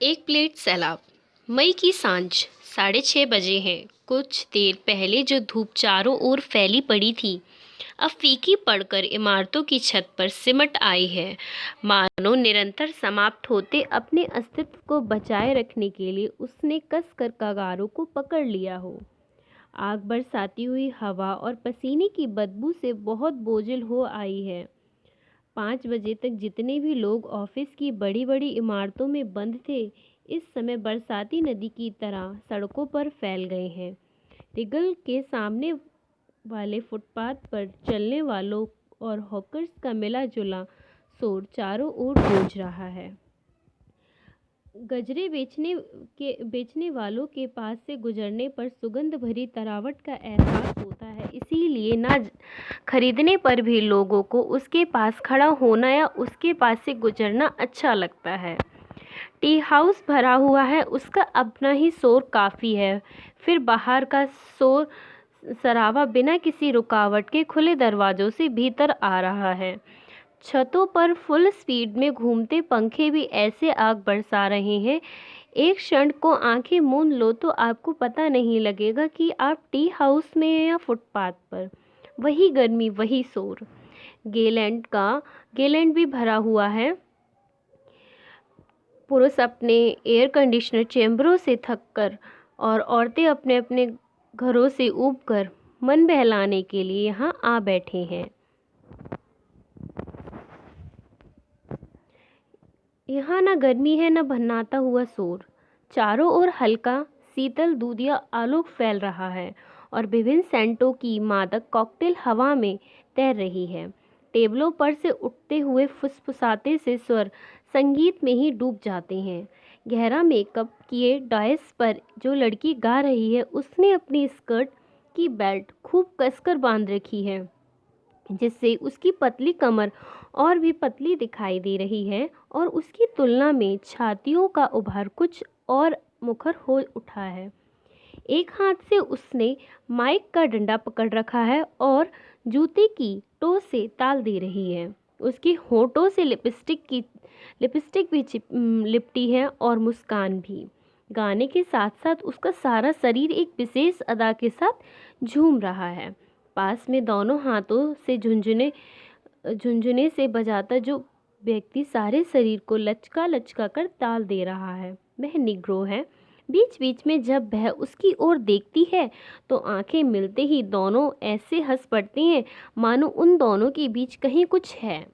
एक प्लेट सैलाब। मई की सांझ 6:30 बजे हैं। कुछ देर पहले जो धूप चारों ओर फैली पड़ी थी, अब फीकी पड़कर इमारतों की छत पर सिमट आई है, मानो निरंतर समाप्त होते अपने अस्तित्व को बचाए रखने के लिए उसने कसकर कगारों को पकड़ लिया हो। आग बरसाती हुई हवा और पसीने की बदबू से बहुत बोझिल हो आई है। 5 बजे तक जितने भी लोग ऑफिस की बड़ी बड़ी इमारतों में बंद थे, इस समय बरसाती नदी की तरह सड़कों पर फैल गए हैं। रिगल के सामने वाले फुटपाथ पर चलने वालों और हॉकर्स का मिला जुला शोर चारों ओर गूंज रहा है। गजरे बेचने वालों के पास से गुजरने पर सुगंध भरी तरावट का एहसास होता है, इसीलिए ना खरीदने पर भी लोगों को उसके पास खड़ा होना या उसके पास से गुजरना अच्छा लगता है। टी हाउस भरा हुआ है, उसका अपना ही शोर काफ़ी है। फिर बाहर का शोर सरावा बिना किसी रुकावट के खुले दरवाजों से भीतर आ रहा है। छतों पर फुल स्पीड में घूमते पंखे भी ऐसे आग बरसा रहे हैं, एक क्षण को आंखें मूंद लो तो आपको पता नहीं लगेगा कि आप टी हाउस में हैं या फुटपाथ पर। वही गर्मी, वही शोर। गेलैंड भी भरा हुआ है। पुरुष अपने एयर कंडीशनर चैम्बरों से थककर और औरतें अपने अपने घरों से ऊबकर मन बहलाने के लिए यहाँ आ बैठे हैं। यहाँ न गर्मी है न भन्नाता हुआ शोर। चारों ओर हल्का शीतल दूधिया आलोक फैल रहा है और विभिन्न सेंटों की मादक कॉकटेल हवा में तैर रही है। टेबलों पर से उठते हुए फुसफुसाते से स्वर संगीत में ही डूब जाते हैं। गहरा मेकअप किए डायस पर जो लड़की गा रही है, उसने अपनी स्कर्ट की बेल्ट खूब कसकर बांध रखी है, जिससे उसकी पतली कमर और भी पतली दिखाई दे रही है और उसकी तुलना में छातियों का उभार कुछ और मुखर हो उठा है। एक हाथ से उसने माइक का डंडा पकड़ रखा है और जूते की टो से ताल दे रही है। उसके होठों से लिपस्टिक भी लिपटी है और मुस्कान भी। गाने के साथ साथ उसका सारा शरीर एक विशेष अदा के साथ झूम रहा है। पास में दोनों हाथों से झुनझुने से बजाता जो व्यक्ति सारे शरीर को लचका लचका कर ताल दे रहा है, वह निग्रो है। बीच बीच में जब वह उसकी ओर देखती है तो आंखें मिलते ही दोनों ऐसे हंस पड़ते हैं मानो उन दोनों के बीच कहीं कुछ है।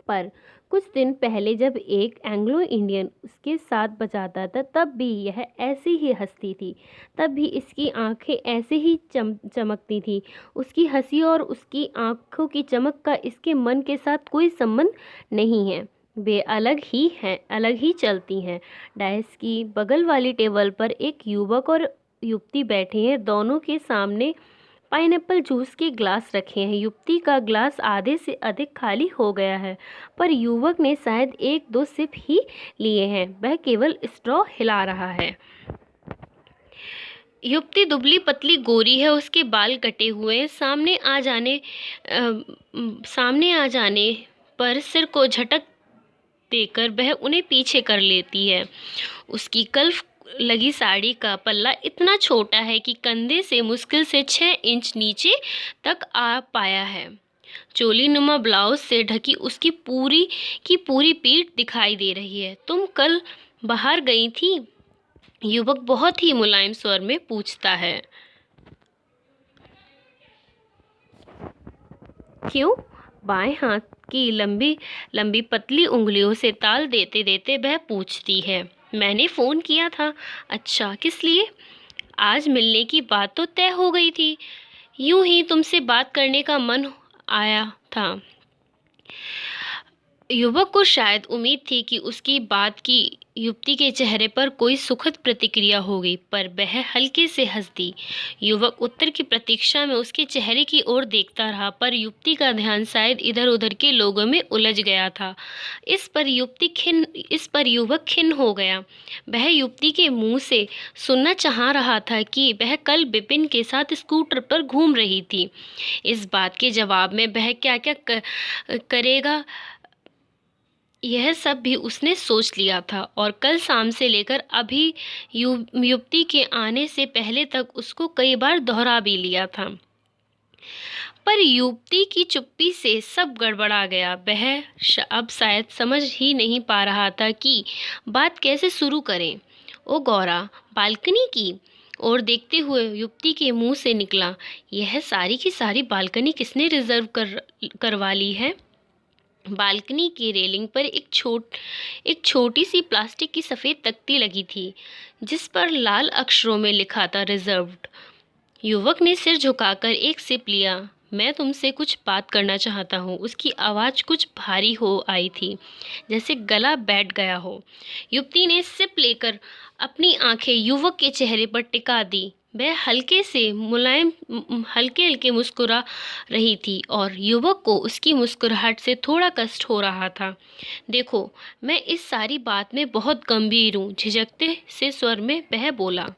पर कुछ दिन पहले जब एक एंग्लो इंडियन उसके साथ बजाता था, तब भी यह ऐसे ही हंसती थी, तब भी इसकी आंखें ऐसे ही चमकती थी। उसकी हंसी और उसकी आंखों की चमक का इसके मन के साथ कोई संबंध नहीं है। वे अलग ही हैं, अलग ही चलती हैं। डायस की बगल वाली टेबल पर एक युवक और युवती बैठे हैं। दोनों के सामने पाइनएप्पल जूस के ग्लास रखे हैं। युवती का ग्लास आधे से अधिक खाली हो गया है, पर युवक ने शायद 1-2 सिप ही लिए हैं। वह केवल स्ट्रॉ हिला रहा है। युवती दुबली पतली गोरी है, उसके बाल कटे हुए हैं। सामने आ जाने पर सिर को झटक देकर वह उन्हें पीछे कर लेती है। उसकी कल्फ लगी साड़ी का पल्ला इतना छोटा है कि कंधे से मुश्किल से 6 इंच नीचे तक आ पाया है। चोली नुमा ब्लाउज से ढकी उसकी पूरी पीठ दिखाई दे रही है। तुम कल बाहर गई थी? युवक बहुत ही मुलायम स्वर में पूछता है। क्यों? बाएं हाथ की लंबी लंबी पतली उंगलियों से ताल देते देते वह पूछती है। मैंने फ़ोन किया था। अच्छा, किस लिए? आज मिलने की बात तो तय हो गई थी। यूं ही तुमसे बात करने का मन आया था। युवक को शायद उम्मीद थी कि उसकी बात की युवती के चेहरे पर कोई सुखद प्रतिक्रिया होगी, पर वह हल्के से हंस दी। युवक उत्तर की प्रतीक्षा में उसके चेहरे की ओर देखता रहा, पर युवती का ध्यान शायद इधर उधर के लोगों में उलझ गया था। इस पर युवक खिन्न हो गया। वह युवती के मुंह से सुनना चाह रहा था कि वह कल विपिन के साथ स्कूटर पर घूम रही थी। इस बात के जवाब में वह क्या क्या करेगा यह सब भी उसने सोच लिया था और कल शाम से लेकर अभी युवती के आने से पहले तक उसको कई बार दोहरा भी लिया था। पर युवती की चुप्पी से सब गड़बड़ा गया। वह अब शायद समझ ही नहीं पा रहा था कि बात कैसे शुरू करें। ओ गौरा, बालकनी की ओर देखते हुए युवती के मुंह से निकला, यह सारी की सारी बालकनी किसने रिजर्व करवा ली है? बालकनी की रेलिंग पर एक छोटी सी प्लास्टिक की सफ़ेद तख्ती लगी थी, जिस पर लाल अक्षरों में लिखा था रिजर्व्ड। युवक ने सिर झुकाकर एक सिप लिया। मैं तुमसे कुछ बात करना चाहता हूँ। उसकी आवाज़ कुछ भारी हो आई थी, जैसे गला बैठ गया हो। युवती ने सिप लेकर अपनी आंखें युवक के चेहरे पर टिका दी। वह हल्के हल्के मुस्कुरा रही थी और युवक को उसकी मुस्कुराहट से थोड़ा कष्ट हो रहा था। देखो, मैं इस सारी बात में बहुत गंभीर हूँ, झिझकते से स्वर में वह बोला।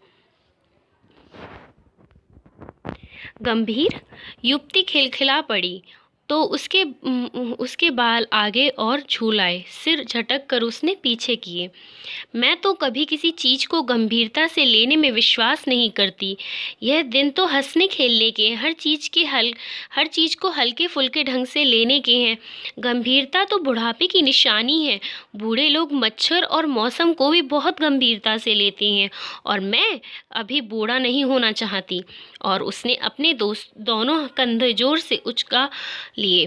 गंभीर? युवती खिलखिला पड़ी तो उसके बाल आगे और झूल आए। सिर झटक कर उसने पीछे किए। मैं तो कभी किसी चीज़ को गंभीरता से लेने में विश्वास नहीं करती। यह दिन तो हंसने खेलने के हैं, हर चीज़ को हल्के फुल्के ढंग से लेने के हैं। गंभीरता तो बुढ़ापे की निशानी है। बूढ़े लोग मच्छर और मौसम को भी बहुत गंभीरता से लेते हैं, और मैं अभी बूढ़ा नहीं होना चाहती। और उसने अपने दोनों कंधे जोर से उचका लिए।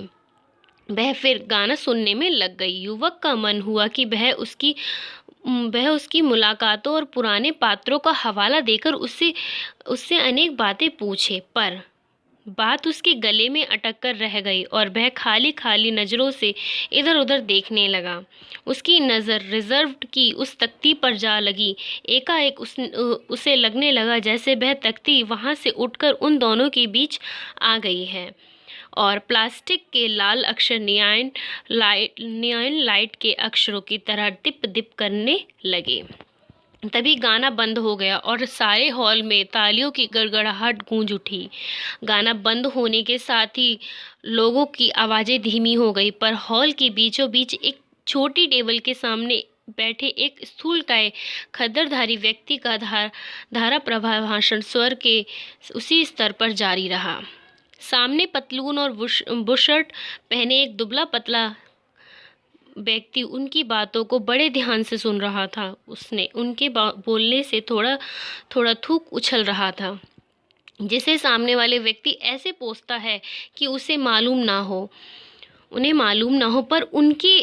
वह फिर गाना सुनने में लग गई। युवक का मन हुआ कि वह उसकी मुलाकातों और पुराने पात्रों का हवाला देकर उससे अनेक बातें पूछे, पर बात उसके गले में अटक कर रह गई और वह खाली खाली नज़रों से इधर उधर देखने लगा। उसकी नज़र रिजर्व्ड की उस तख्ती पर जा लगी। एकाएक उसे लगने लगा जैसे वह तख्ती वहाँ से उठकर उन दोनों के बीच आ गई है और प्लास्टिक के लाल अक्षर नियॉन लाइट के अक्षरों की तरह दिप दिप करने लगे। तभी गाना बंद हो गया और सारे हॉल में तालियों की गड़गड़ाहट गूंज उठी। गाना बंद होने के साथ ही लोगों की आवाज़ें धीमी हो गई, पर हॉल के बीचों बीच एक छोटी टेबल के सामने बैठे एक स्थूलकाय खद्दरधारी व्यक्ति का धारा प्रवाह भाषण स्वर के उसी स्तर पर जारी रहा। सामने पतलून और बुशर्ट पहने एक दुबला पतला व्यक्ति उनकी बातों को बड़े ध्यान से सुन रहा था। उसने उनके बोलने से थोड़ा थोड़ा थूक उछल रहा था, जिसे सामने वाले व्यक्ति ऐसे पोंछता है कि उन्हें मालूम ना हो, पर उनके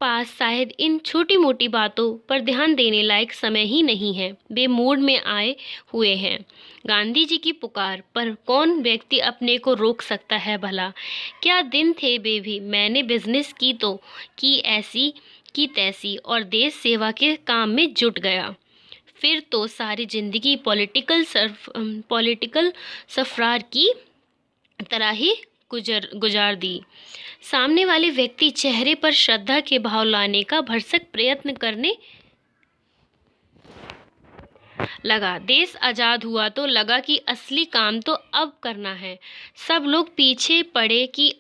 पास शायद इन छोटी मोटी बातों पर ध्यान देने लायक समय ही नहीं है। वे मूड में आए हुए हैं। गांधी जी की पुकार पर कौन व्यक्ति अपने को रोक सकता है भला? क्या दिन थे बेबी, मैंने बिजनेस की तो की ऐसी की तैसी और देश सेवा के काम में जुट गया। फिर तो सारी जिंदगी पॉलिटिकल सफरार की तरह ही गुजार दी। सामने वाले व्यक्ति चेहरे पर श्रद्धा के भाव लाने का भरसक प्रयत्न करने लगा। देश आज़ाद हुआ तो लगा कि असली काम तो अब करना है। सब लोग पीछे पड़े कि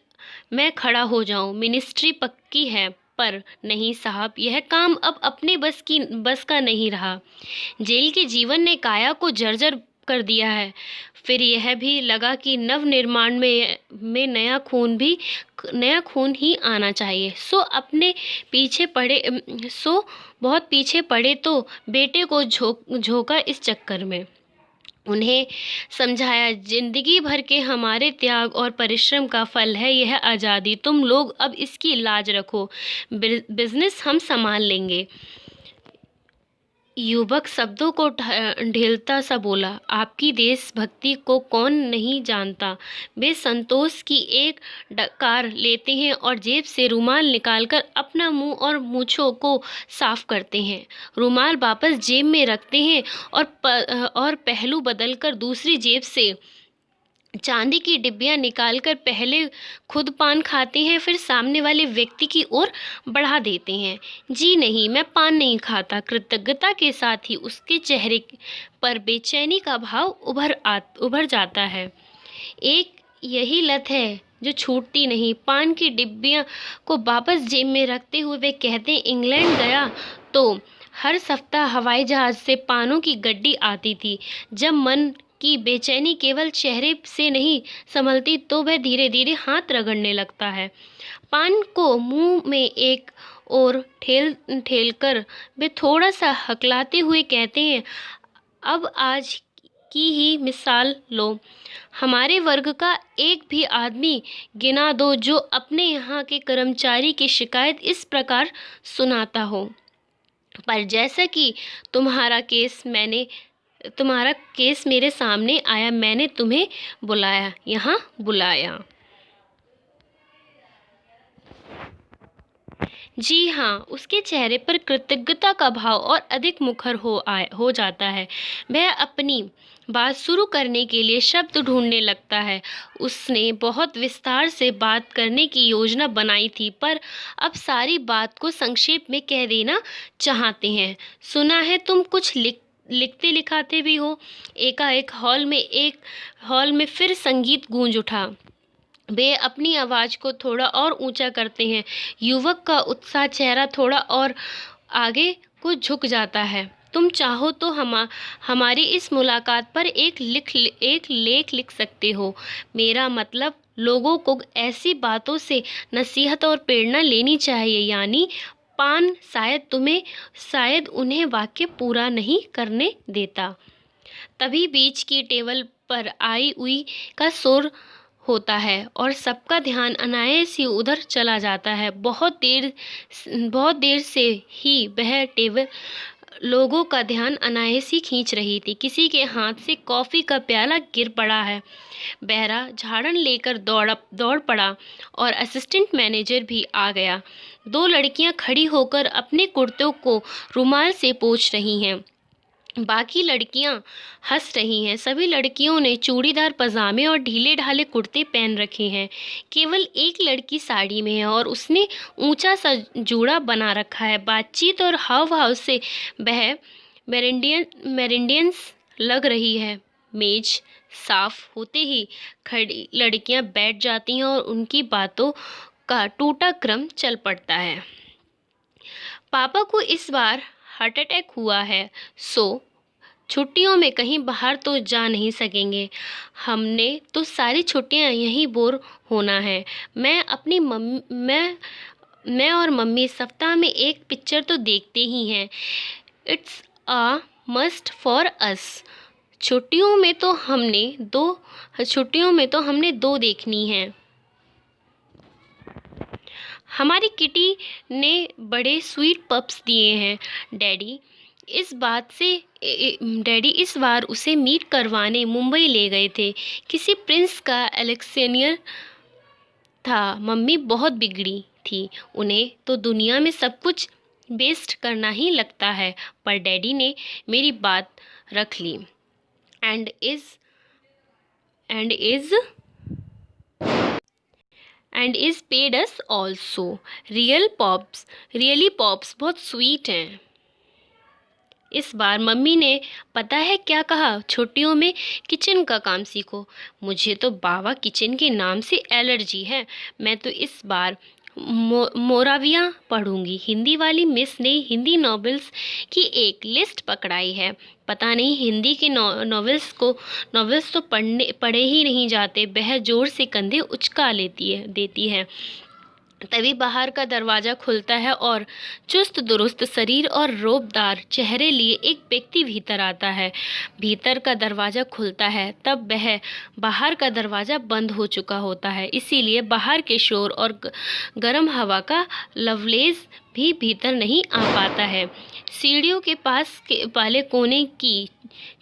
मैं खड़ा हो जाऊं। मिनिस्ट्री पक्की है, पर नहीं साहब, यह काम अब अपने बस का नहीं रहा। जेल के जीवन ने काया को जर्जर कर दिया है। फिर यह भी लगा कि नव निर्माण में नया खून ही आना चाहिए। सो बहुत पीछे पड़े तो बेटे को झोंका इस चक्कर में। उन्हें समझाया, जिंदगी भर के हमारे त्याग और परिश्रम का फल है यह आज़ादी। तुम लोग अब इसकी लाज रखो, बिजनेस हम संभाल लेंगे। युवक शब्दों को ढेलता सा बोला, आपकी देशभक्ति को कौन नहीं जानता। वे संतोष की एक डकार लेते हैं और जेब से रुमाल निकालकर अपना मुंह और मूंछों को साफ करते हैं। रुमाल वापस जेब में रखते हैं और पहलू बदलकर दूसरी जेब से चांदी की डिब्बियां निकालकर पहले खुद पान खाते हैं, फिर सामने वाले व्यक्ति की ओर बढ़ा देते हैं। जी नहीं, मैं पान नहीं खाता। कृतज्ञता के साथ ही उसके चेहरे पर बेचैनी का भाव उभर जाता है। एक यही लत है जो छूटती नहीं। पान की डिब्बियाँ को वापस जेब में रखते हुए वे कहते, इंग्लैंड गया तो हर सप्ताह हवाई जहाज से पानों की गड्डी आती थी। जब मन की बेचैनी केवल चेहरे से नहीं संभलती तो वह धीरे धीरे हाथ रगड़ने लगता है। पान को मुंह में एक और ठेल ठेल कर वे थोड़ा सा हकलाते हुए कहते हैं, अब आज की ही मिसाल लो। हमारे वर्ग का एक भी आदमी गिना दो जो अपने यहाँ के कर्मचारी की शिकायत इस प्रकार सुनाता हो। पर जैसा कि तुम्हारा केस मेरे सामने आया, मैंने तुम्हें यहाँ बुलाया। जी हाँ, उसके चेहरे पर कृतज्ञता का भाव और अधिक मुखर हो जाता है। वह अपनी बात शुरू करने के लिए शब्द ढूंढने लगता है। उसने बहुत विस्तार से बात करने की योजना बनाई थी, पर अब सारी बात को संक्षेप में कह देना चाहते हैं। सुना है तुम कुछ लिखते लिखाते भी हो। एकाएक हॉल में फिर संगीत गूंज उठा। वे अपनी आवाज़ को थोड़ा और ऊंचा करते हैं। युवक का उत्साह चेहरा थोड़ा और आगे को झुक जाता है। तुम चाहो तो हमारी इस मुलाकात पर एक लेख लिख सकते हो। मेरा मतलब, लोगों को ऐसी बातों से नसीहत और प्रेरणा लेनी चाहिए। यानी पान शायद उन्हें वाक्य पूरा नहीं करने देता। तभी बीच की टेबल पर आई उई का शोर होता है और सबका ध्यान अनायास ही उधर चला जाता है। बहुत देर से ही वह टेबल लोगों का ध्यान अनायास ही खींच रही थी। किसी के हाथ से कॉफ़ी का प्याला गिर पड़ा है। बहरा झाड़न लेकर दौड़ पड़ा और असिस्टेंट मैनेजर भी आ गया। 2 लड़कियां खड़ी होकर अपने कुर्तों को रुमाल से पोंछ रही हैं। बाकी लड़कियां हंस रही हैं। सभी लड़कियों ने चूड़ीदार पजामे और ढीले ढाले कुर्ते पहन रखे हैं। केवल एक लड़की साड़ी में है और उसने ऊंचा सा जूड़ा बना रखा है। बातचीत और हाव भाव से वह मेरिंडियंस लग रही है। मेज साफ होते ही खड़ी लड़कियां बैठ जाती हैं और उनकी बातों का टूटा क्रम चल पड़ता है। पापा को इस बार हार्ट अटैक हुआ है, सो छुट्टियों में कहीं बाहर तो जा नहीं सकेंगे। हमने तो सारी छुट्टियां यहीं बोर होना है। मैं और मम्मी सप्ताह में एक पिक्चर तो देखते ही हैं। It's a must for us. छुट्टियों में तो हमने 2 देखनी है। हमारी किटी ने बड़े स्वीट पप्स दिए हैं। डैडी इस बार उसे मीट करवाने मुंबई ले गए थे। किसी प्रिंस का एलेक्सेनियर था। मम्मी बहुत बिगड़ी थी। उन्हें तो दुनिया में सब कुछ बेस्ट करना ही लगता है, पर डैडी ने मेरी बात रख ली। And is paid us also. Really pops बहुत स्वीट हैं। इस बार मम्मी ने पता है क्या कहा, छुट्टियों में किचन का काम सीखो। मुझे तो बाबा किचन के नाम से एलर्जी है। मैं तो इस बार मोरावियाँ पढ़ूंगी। हिंदी वाली मिस ने हिंदी नॉवेल्स की एक लिस्ट पकड़ाई है। पता नहीं हिंदी के नॉवेल्स तो पढ़े ही नहीं जाते। वह जोर से कंधे उचका देती है। तभी बाहर का दरवाज़ा खुलता है और चुस्त दुरुस्त शरीर और रोबदार चेहरे लिए एक व्यक्ति भीतर आता है। भीतर का दरवाज़ा खुलता है तब वह बाहर का दरवाज़ा बंद हो चुका होता है, इसीलिए बाहर के शोर और गर्म हवा का लवलेज भी भीतर नहीं आ पाता है। सीढ़ियों के पास वाले कोने की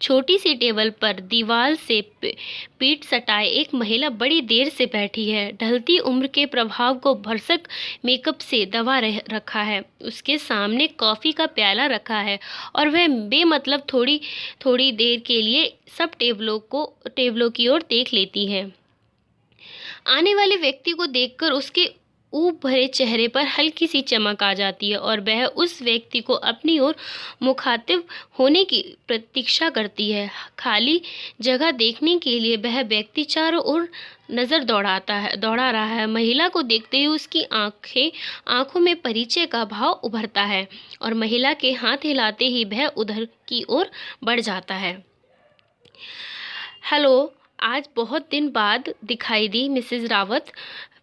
छोटी सी टेबल पर दीवार से पीठ सटाए एक महिला बड़ी देर से बैठी है। ढलती उम्र के प्रभाव को भरसक मेकअप से दबा रखा है। उसके सामने कॉफ़ी का प्याला रखा है और वह बेमतलब थोड़ी देर के लिए सब टेबलों की ओर देख लेती है। आने वाले व्यक्ति को देखकर उसके ऊब भरे चेहरे पर हल्की सी चमक आ जाती है और वह उस व्यक्ति को अपनी ओर मुखातिब होने की प्रतीक्षा करती है। खाली जगह देखने के लिए वह व्यक्ति चारों ओर नज़र दौड़ा रहा है। महिला को देखते ही उसकी आंखों में परिचय का भाव उभरता है और महिला के हाथ हिलाते ही वह उधर की ओर बढ़ जाता है। हेलो, आज बहुत दिन बाद दिखाई दी मिसेस रावत।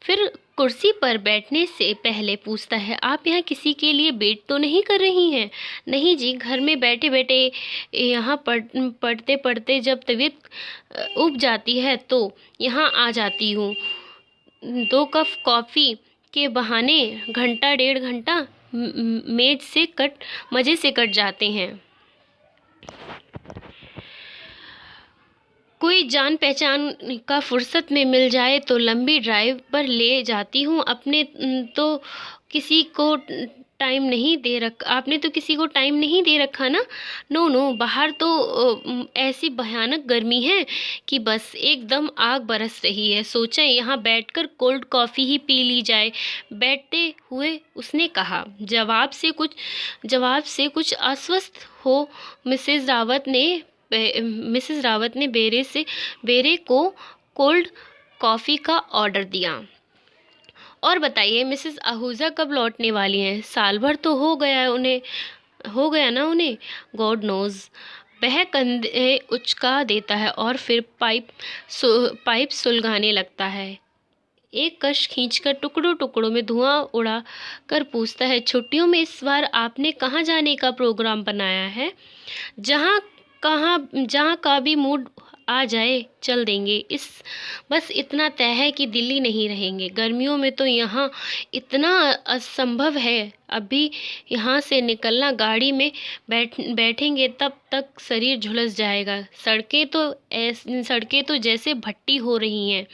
फिर कुर्सी पर बैठने से पहले पूछता है, आप यहाँ किसी के लिए वेट तो नहीं कर रही हैं? नहीं जी, घर में बैठे बैठे यहाँ पढ़ते पढ़ते जब तबीयत उब जाती है तो यहाँ आ जाती हूँ। 2 कप कॉफ़ी के बहाने घंटा 1.5 घंटा मज़े से कट जाते हैं। कोई जान पहचान का फुर्सत में मिल जाए तो लंबी ड्राइव पर ले जाती हूँ। आपने तो किसी को टाइम नहीं दे रखा ना? नो, बाहर तो ऐसी भयानक गर्मी है कि बस एकदम आग बरस रही है। सोचा यहाँ बैठकर कोल्ड कॉफ़ी ही पी ली जाए, बैठते हुए उसने कहा। जवाब से कुछ अस्वस्थ हो मिसेस रावत ने बेरे को कोल्ड कॉफ़ी का ऑर्डर दिया। और बताइए, मिसेस आहूजा कब लौटने वाली हैं? साल भर तो हो गया ना उन्हें। God knows. वह कंधे उचका देता है और फिर पाइप सुलगाने लगता है। एक कश खींचकर टुकड़ों में धुआं उड़ा कर पूछता है, छुट्टियों में इस बार आपने कहाँ जाने का प्रोग्राम बनाया है? जहाँ का भी मूड आ जाए चल देंगे। बस इतना तय है कि दिल्ली नहीं रहेंगे। गर्मियों में तो यहाँ इतना असंभव है। अभी यहाँ से निकलना, गाड़ी में बैठेंगे तब तक शरीर झुलस जाएगा। सड़कें तो जैसे भट्टी हो रही हैं।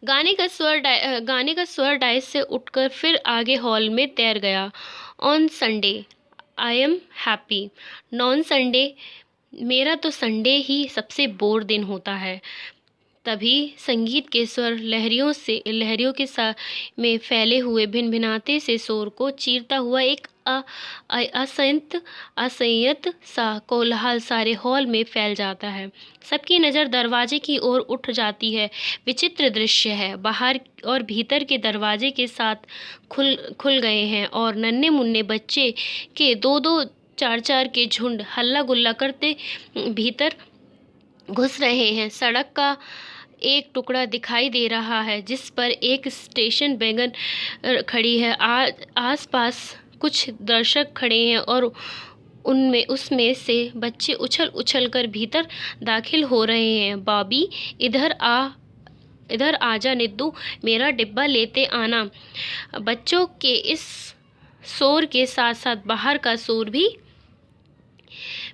गाने का स्वर डाइस से उठकर फिर आगे हॉल में तैर गया। On Sunday I am happy. Non Sunday, मेरा तो संडे ही सबसे बोर दिन होता है। तभी संगीत के स्वर लहरियों के साथ में फैले हुए भिनभिनाते से शोर को चीरता हुआ एक असंयत सा कोलाहल सारे हॉल में फैल जाता है। सबकी नज़र दरवाजे की ओर उठ जाती है। विचित्र दृश्य है। बाहर और भीतर के दरवाजे के साथ खुल गए हैं और नन्हे मुन्ने बच्चे के 2-2 4-4 के झुंड हल्ला गुल्ला करते भीतर घुस रहे हैं। सड़क का एक टुकड़ा दिखाई दे रहा है जिस पर एक स्टेशन वैगन खड़ी है। आसपास कुछ दर्शक खड़े हैं और उसमें से बच्चे उछल कर भीतर दाखिल हो रहे हैं। बॉबी, इधर आजा निद्दू, मेरा डिब्बा लेते आना। बच्चों के इस शोर के साथ साथ बाहर का शोर भी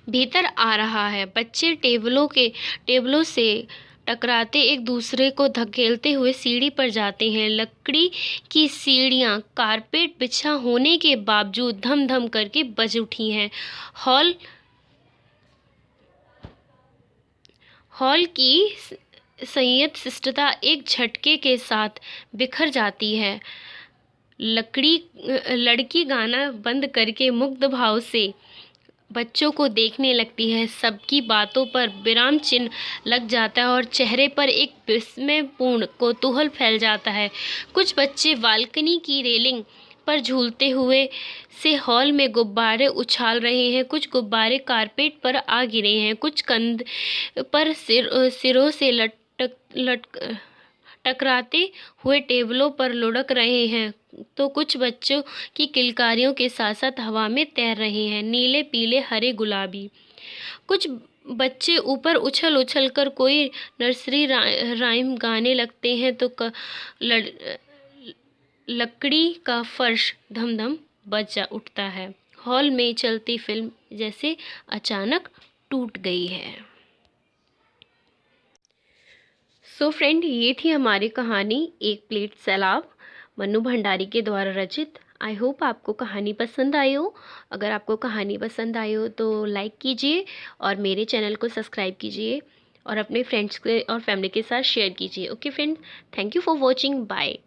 भीतर आ रहा है। बच्चे टेबलों से टकराते एक दूसरे को धकेलते हुए सीढ़ी पर जाते हैं। लकड़ी की सीढ़ियाँ कारपेट बिछा होने के बावजूद धम धम करके बज उठी हैं। हॉल की संयत शिष्टता एक झटके के साथ बिखर जाती है। लड़की गाना बंद करके मुग्ध भाव से बच्चों को देखने लगती है। सबकी बातों पर विराम चिन्ह लग जाता है और चेहरे पर एक विस्मयपूर्ण कौतूहल फैल जाता है। कुछ बच्चे बालकनी की रेलिंग पर झूलते हुए से हॉल में गुब्बारे उछाल रहे हैं। कुछ गुब्बारे कारपेट पर आ गिरे हैं। कुछ कंध पर सिरों से टकराते हुए टेबलों पर लुढ़क रहे हैं तो कुछ बच्चों की किलकारियों के साथ साथ हवा में तैर रहे हैं। नीले, पीले, हरे, गुलाबी। कुछ बच्चे ऊपर उछल कर कोई नर्सरी राइम गाने लगते हैं तो लकड़ी का फर्श धम धम बज उठता है। हॉल में चलती फिल्म जैसे अचानक टूट गई है। सो फ्रेंड, ये थी हमारी कहानी एक प्लेट सैलाब, मन्नू भंडारी के द्वारा रचित। आई होप आपको कहानी पसंद आई हो। अगर आपको कहानी पसंद आई हो तो लाइक कीजिए और मेरे चैनल को सब्सक्राइब कीजिए और अपने फ्रेंड्स और फैमिली के साथ शेयर कीजिए। Okay friend, thank you for watching. Bye.